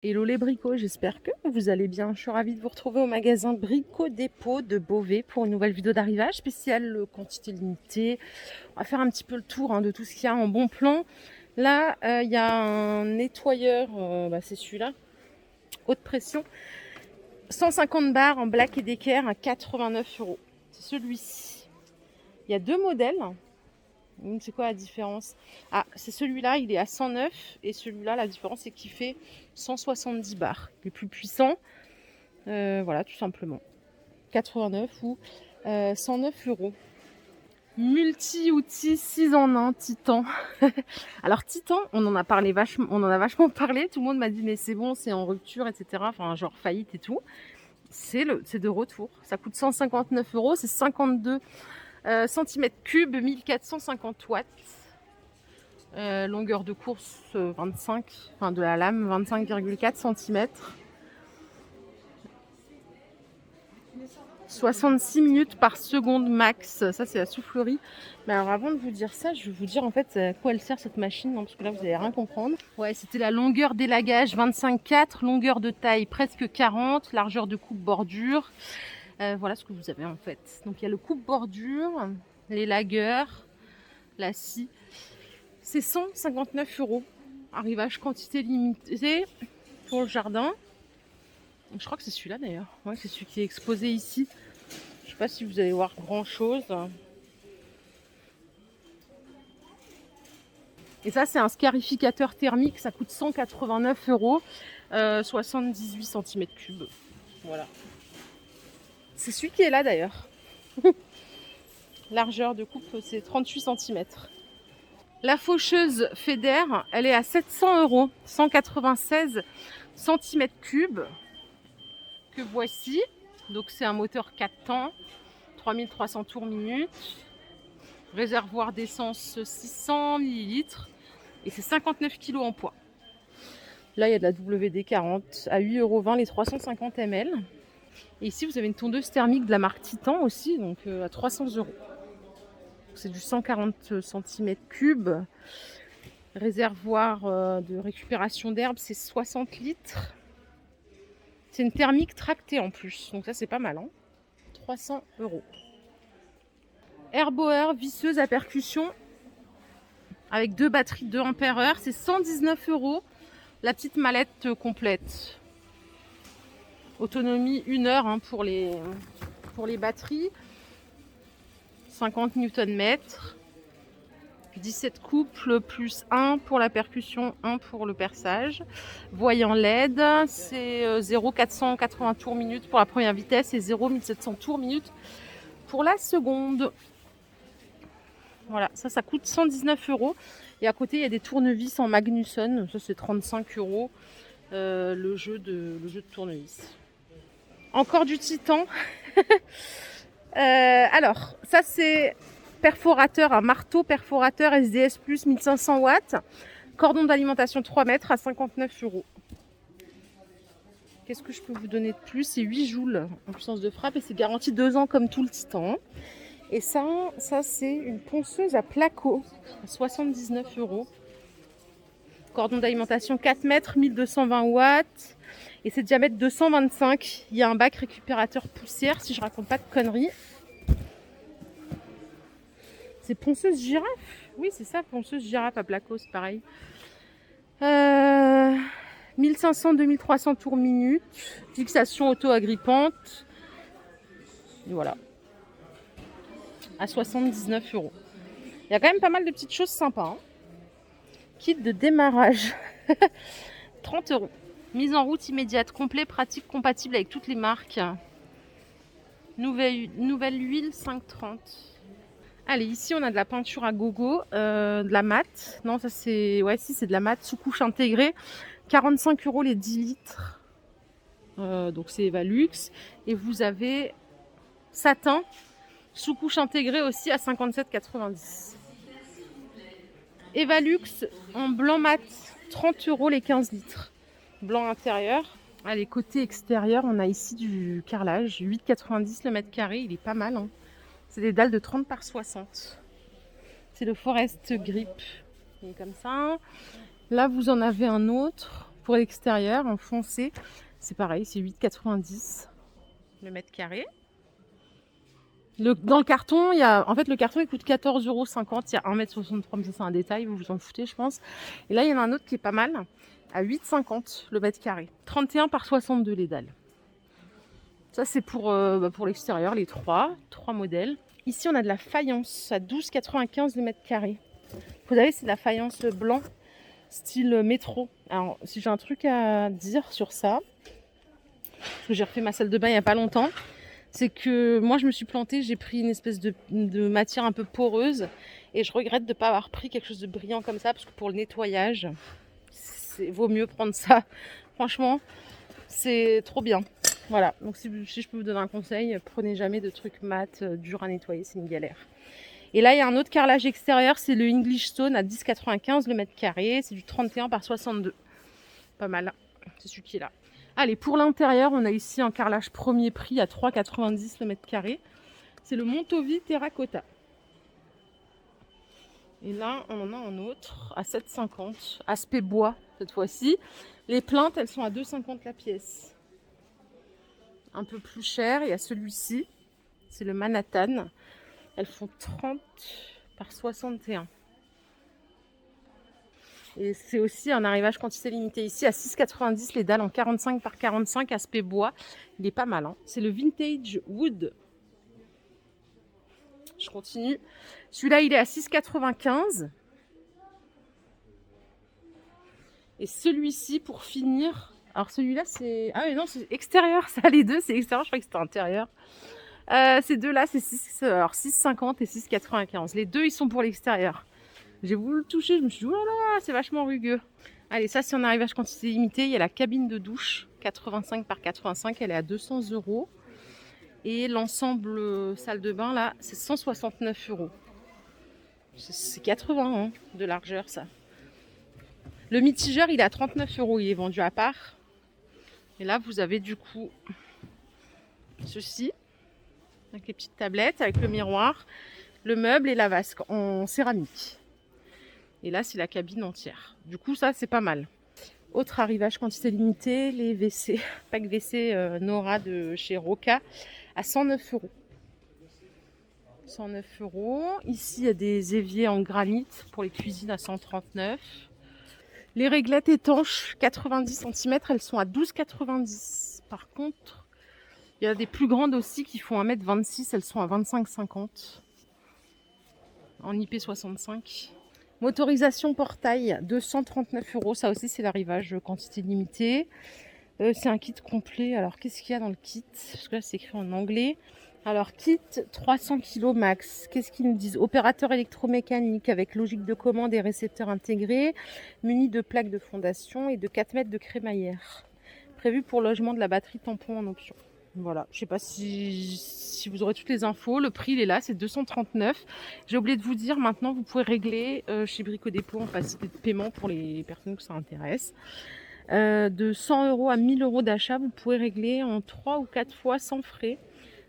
Hello les bricots, j'espère que vous allez bien. Je suis ravie de vous retrouver au magasin Brico Dépôt de Beauvais pour une nouvelle vidéo d'arrivage spéciale quantité limitée. On va faire un petit peu le tour de tout ce qu'il y a en bon plan. Là, il y a un nettoyeur, c'est celui-là, haute pression, 150 bars en Black et Decker à 89 €. C'est celui-ci. Il y a deux modèles. C'est quoi la différence? Ah, c'est celui-là, il est à 109 et celui-là, la différence, c'est qu'il fait 170 bars. Il est plus puissant. Voilà, tout simplement. 89 ou 109 €. Multi-outils 6 en 1, Titan. Alors Titan, on en a vachement parlé. Tout le monde m'a dit mais c'est bon, c'est en rupture, etc. Enfin, genre faillite et tout. C'est de retour. Ça coûte 159 €. C'est 52 cm3, 1450 watts. Longueur de course 25, enfin de la lame 25,4 cm. 66 minutes par seconde max, ça c'est la soufflerie. Mais alors avant de vous dire ça, je vais vous dire en fait à quoi elle sert cette machine, parce que là vous allez rien comprendre. Ouais, c'était la longueur d'élagage 25,4, longueur de taille presque 40, largeur de coupe bordure. Voilà ce que vous avez en fait. Donc il y a le coupe bordure, l'élagueur, la scie. C'est 159 €. Arrivage quantité limitée pour le jardin. Je crois que c'est celui-là d'ailleurs. Ouais, c'est celui qui est exposé ici. Je sais pas si vous allez voir grand chose. Et ça, c'est un scarificateur thermique. Ça coûte 189 €. 78 cm3. Voilà. C'est celui qui est là d'ailleurs. Largeur de coupe, c'est 38 cm. La faucheuse Feder, elle est à 700 €. 196 cm3. Que voici. Donc c'est un moteur 4 temps. 3300 tours minute. Réservoir d'essence 600 ml. Et c'est 59 kg en poids. Là, il y a de la WD-40 à 8,20 € les 350 ml. Et ici, vous avez une tondeuse thermique de la marque Titan aussi, donc à 300 €. C'est du 140 cm3. Réservoir de récupération d'herbe, c'est 60 litres. C'est une thermique tractée en plus, donc ça, c'est pas mal. 300 €. Airboer visseuse à percussion avec deux batteries de 2 Ah, c'est 119 €. La petite mallette complète. Autonomie 1 heure pour les batteries. 50 Nm. 17 couples plus 1 pour la percussion, 1 pour le perçage. Voyant LED, c'est 0,480 tours minute pour la première vitesse et 0,1700 tours minute pour la seconde. Voilà, ça coûte 119 €. Et à côté, il y a des tournevis en Magnusson. Ça, c'est 35 €. Le jeu de tournevis. Encore du Titan. Alors, ça c'est perforateur, un marteau perforateur SDS Plus 1500 watts. Cordon d'alimentation 3 mètres à 59 €. Qu'est-ce que je peux vous donner de plus? C'est 8 joules en puissance de frappe et c'est garanti 2 ans comme tout le Titan. Et ça c'est une ponceuse à placo à 79 €. Cordon d'alimentation 4 mètres, 1220 watts. Et c'est diamètre 225. Il y a un bac récupérateur poussière, si je raconte pas de conneries. C'est ponceuse girafe. Oui, c'est ça, ponceuse girafe à placo, c'est pareil. 1500-2300 tours minute. Fixation auto-agrippante. Et voilà. À 79 €. Il y a quand même pas mal de petites choses sympas. Kit de démarrage. 30 €. Mise en route immédiate, complet, pratique, compatible avec toutes les marques. Nouvelle huile 530. Allez, ici on a de la peinture à gogo, de la mat. Non, ça c'est. Ouais, si, c'est de la mat sous couche intégrée. 45 € les 10 litres. Donc c'est Evalux. Et vous avez satin sous couche intégrée aussi à 57,90. Evalux en blanc mat, 30 € les 15 litres. Blanc intérieur. Allez, côté extérieur, on a ici du carrelage, 8,90 le mètre carré, il est pas mal. C'est des dalles de 30 par 60. C'est le Forest Grip. Il est comme ça. Là, vous en avez un autre pour l'extérieur en foncé. C'est pareil, c'est 8,90 le mètre carré. Dans le carton, le carton il coûte 14,50 €. Il y a 1,63 m, mais ça c'est un détail, vous vous en foutez je pense. Et là il y en a un autre qui est pas mal, à 8,50 le mètre carré. 31 par 62 les dalles. Ça c'est pour l'extérieur, les trois modèles. Ici on a de la faïence à 12,95 le mètre carré. Vous savez, c'est de la faïence blanc, style métro. Alors si j'ai un truc à dire sur ça, parce que j'ai refait ma salle de bain il n'y a pas longtemps, c'est que moi je me suis plantée, j'ai pris une espèce de matière un peu poreuse et je regrette de ne pas avoir pris quelque chose de brillant comme ça, parce que pour le nettoyage, vaut mieux prendre ça. Franchement, c'est trop bien. Voilà, donc si je peux vous donner un conseil, prenez jamais de trucs mat, durs à nettoyer, c'est une galère. Et là il y a un autre carrelage extérieur, c'est le English Stone à 10,95 le mètre carré, c'est du 31 par 62. Pas mal, c'est celui qui est là. Allez, pour l'intérieur, on a ici un carrelage premier prix à 3,90 le mètre carré. C'est le Montovi Terracotta. Et là, on en a un autre à 7,50. Aspect bois, cette fois-ci. Les plaintes, elles sont à 2,50 la pièce. Un peu plus cher, il y a celui-ci. C'est le Manhattan. Elles font 30 par 61. Et c'est aussi un arrivage quantité limitée ici à 6,90 les dalles en 45 par 45 aspect bois. Il est pas mal, hein. C'est le Vintage Wood. Je continue. Celui-là, il est à 6,95. Et celui-ci, pour finir... Alors celui-là, c'est... Ah oui, non, c'est extérieur, ça, les deux, c'est extérieur. Je crois que c'était intérieur. Ces deux-là, c'est 6,50 et 6,95. Les deux, ils sont pour l'extérieur. J'ai voulu le toucher, je me suis dit, oh là là, c'est vachement rugueux. Allez, ça, c'est un arrivage quantité limitée. Il y a la cabine de douche, 85 par 85, elle est à 200 €. Et l'ensemble salle de bain, là, c'est 169 €. C'est 80 hein, de largeur, ça. Le mitigeur, il est à 39 €. Il est vendu à part. Et là, vous avez du coup ceci, avec les petites tablettes, avec le miroir, le meuble et la vasque en céramique. Et là, c'est la cabine entière. Du coup, ça, c'est pas mal. Autre arrivage quantité limitée, les WC. Pack WC Nora de chez Roca à 109 €. 109 €. Ici, il y a des éviers en granit pour les cuisines à 139. Les réglettes étanches, 90 cm, elles sont à 12,90 €. Par contre, il y a des plus grandes aussi qui font 1,26 m, elles sont à 25,50 € en IP65. Motorisation portail, 239 €. Ça aussi, c'est l'arrivage quantité limitée. C'est un kit complet. Alors, qu'est-ce qu'il y a dans le kit? Parce que là, c'est écrit en anglais. Alors, kit 300 kg max. Qu'est-ce qu'ils nous disent? Opérateur électromécanique avec logique de commande et récepteur intégré, muni de plaques de fondation et de 4 mètres de crémaillère. Prévu pour logement de la batterie tampon en option. Voilà, je sais pas si vous aurez toutes les infos. Le prix, il est là, c'est 239. J'ai oublié de vous dire, maintenant, vous pouvez régler chez Brico Dépôt en facilité de paiement pour les personnes que ça intéresse. De 100 € à 1000 € d'achat, vous pouvez régler en 3 ou 4 fois sans frais.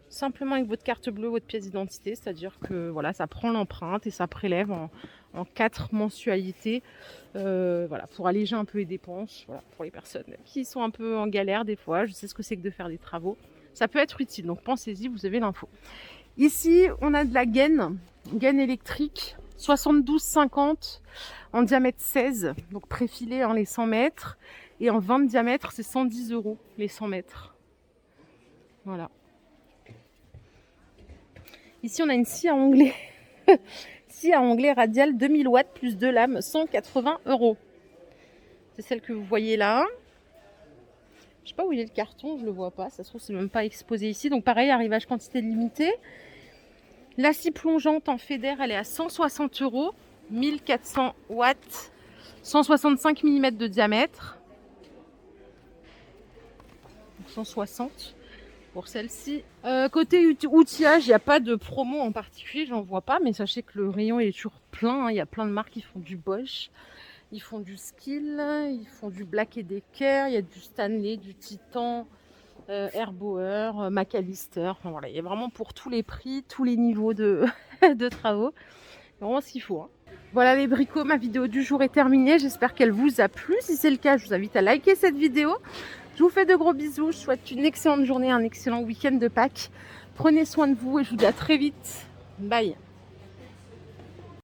Simplement avec votre carte bleue, votre pièce d'identité. C'est-à-dire que voilà, ça prend l'empreinte et ça prélève en 4 mensualités. Voilà, pour alléger un peu les dépenses. Voilà, pour les personnes qui sont un peu en galère des fois. Je sais ce que c'est que de faire des travaux. Ça peut être utile, donc pensez-y, vous avez l'info. Ici, on a de la gaine électrique, 72,50 en diamètre 16, donc préfilé les 100 mètres. Et en 20 de diamètre, c'est 110 € les 100 mètres. Voilà. Ici, on a une scie à onglet. Scie à onglet radial 2000 watts plus 2 lames, 180 €. C'est celle que vous voyez là. Je sais pas où il est le carton, je le vois pas. Ça se trouve, c'est même pas exposé ici. Donc pareil, arrivage quantité limitée. La scie plongeante en fédère, elle est à 160 €, 1400 watts, 165 mm de diamètre. Donc 160 pour celle-ci. Côté outillage, il n'y a pas de promo en particulier, j'en vois pas, mais sachez que le rayon est toujours plein. Il y a plein de marques qui font du Bosch. Ils font du Skill, ils font du Black & Decker, il y a du Stanley, du Titan, Erbauer, McAllister. Enfin, voilà, il y a vraiment pour tous les prix, tous les niveaux de, de travaux. Vraiment ce qu'il faut. Hein. Voilà les bricots, ma vidéo du jour est terminée. J'espère qu'elle vous a plu. Si c'est le cas, je vous invite à liker cette vidéo. Je vous fais de gros bisous. Je vous souhaite une excellente journée, un excellent week-end de Pâques. Prenez soin de vous et je vous dis à très vite. Bye.